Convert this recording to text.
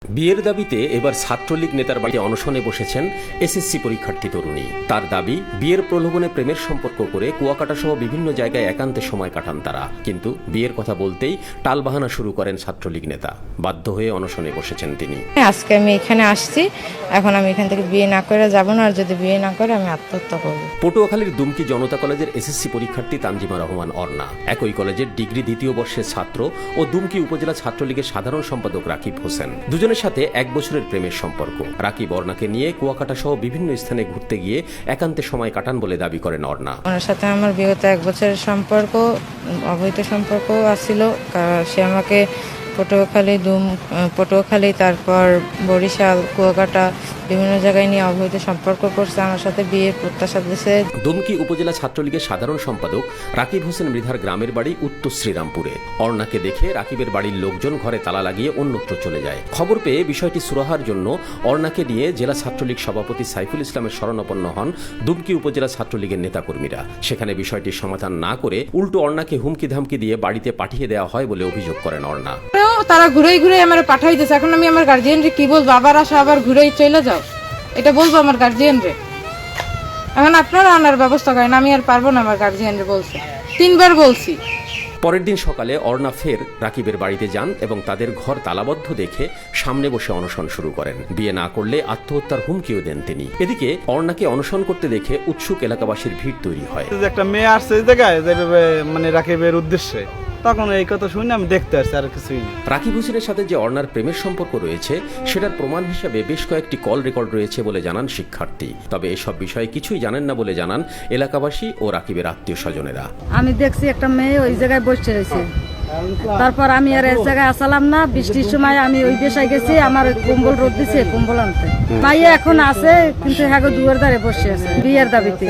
বিয়ের দাবিতে এবার ছাত্রলীগ নেতার বাড়িতে অনশনে বসেছেন এসএসসি পরীক্ষার্থী তরুণী। তার দাবি, বিয়ের প্রলোভনে প্রেমের সম্পর্ক করে কুয়াকাটা সহ বিভিন্ন জায়গায় একান্তে সময় কাটান তারা। কিন্তু বিয়ের কথা বলতেই টালবাহানা শুরু করেন ছাত্রলীগ নেতা। বাধ্য হয়ে অনশনে বসেছেন তিনি। আজকে আমি এখানে আসছি, এখন আমি এখান থেকে বিয়ে না করে যাব না, আর যদি বিয়ে না করে আমি আত্মহত্যা করব। পটুয়াখালীর দুমকি জনতা কলেজের এসএসসি পরীক্ষার্থী তানজিমা রহমান অর্ণা একই কলেজের ডিগ্রি দ্বিতীয় বর্ষের ছাত্র ও দুমকি উপজেলা ছাত্রলীগের সাধারণ সম্পাদক রাকিব হোসেন। দুজনের সাথে 1 বছরের প্রেমের সম্পর্ক। রাকিব অর্ণাকে নিয়ে কুয়াকাটা সহ বিভিন্ন স্থানে ঘুরতে গিয়ে একান্তে সময় কাটান বলে দাবি করেন অর্ণা। ওনার সাথে আমার বিগত 1 বছরের সম্পর্ক, অবৈধ সম্পর্ক আছিল। সে আমাকে পটুয়াখালী তারপর বরিশাল, কুয়াকাটা বিভিন্ন জায়গায় নিয়ে অবৈধ সম্পর্ক করছে, আমার সাথে বিয়ের প্রত্যাশা দিয়েছে। দুমকি উপজেলা ছাত্রলীগের সাধারণ সম্পাদক রাকিব হোসেন মৃধার গ্রামের বাড়ি উত্তর শ্রীরামপুরে। অর্ণাকে দেখে রাকিবের বাড়ির লোকজন ঘরে তালা লাগিয়ে অন্যত্র চলে যায়। খবর পেয়ে বিষয়টি সুরাহার জন্য অর্ণাকে নিয়ে জেলা ছাত্রলীগ সভাপতি সাইফুল ইসলামের শরণাপন্ন হন দুমকি উপজেলা ছাত্রলীগের নেতাকর্মীরা। সেখানে বিষয়টির সমাধান না করে উল্টো অর্ণাকে হুমকি ধামকি দিয়ে বাড়িতে পাঠিয়ে দেওয়া হয় বলে অভিযোগ করেন অর্ণা। তারা ঘুরে ঘুরে আমার পাঠাই দিয়েছে। এখন আমি আমার গার্জিয়ানরে কি বলবো? আবার আসো, আবার ঘুরে চলে যাও, এটা বলবো আমার গার্জিয়ানরে? এখন আপনারা আনার ব্যবস্থা করেন, আমি আর পারবো না। আমার গার্জিয়ানরে বলছে, 3 বার বলছি। পরের দিন সকালে অর্ণা ফের রাকিবের বাড়িতে যান এবং তাদের ঘর তালাবদ্ধ দেখে সামনে বসে অনশন শুরু করেন। বিয়ে না করলে আত্মহত্যার হুমকিও দেন তিনি। এদিকে অর্ণাকে অনশন করতে দেখে উৎসুক এলাকাবাসীর ভিড় তৈরি হয়। একটা মেয়ে আসছে এই জায়গায়, মানে রাকিবের উদ্দেশ্যে, তখন এই কথা শুনে আমি দেখতে আসছি, আর কিছুই না। রাকিব হোসেনের সাথে যে অর্ণার প্রেমের সম্পর্ক রয়েছে সেটার প্রমাণ হিসেবে বেশ কয়েকটি কল রেকর্ড রয়েছে বলে জানান শিক্ষার্থী। তবে এসব বিষয়ে কিছুই জানেন না বলে জানান এলাকাবাসী ও রাকিবের আত্মীয় স্বজনেরা। আমি দেখছি একটা মেয়ে ওই জায়গায় বসে রয়েছে, তারপর আমি আর এক জায়গায় আসলাম না। বৃষ্টির সময় আমি ওই দেশায় গেছি, আমার কম্বল রোদ দিছে, কম্বল আনতে। মাইয়া এখন আছে, কিন্তু হ্যাঁ দুয়ার ধারে বসে আছে বিয়ের দাবিতে।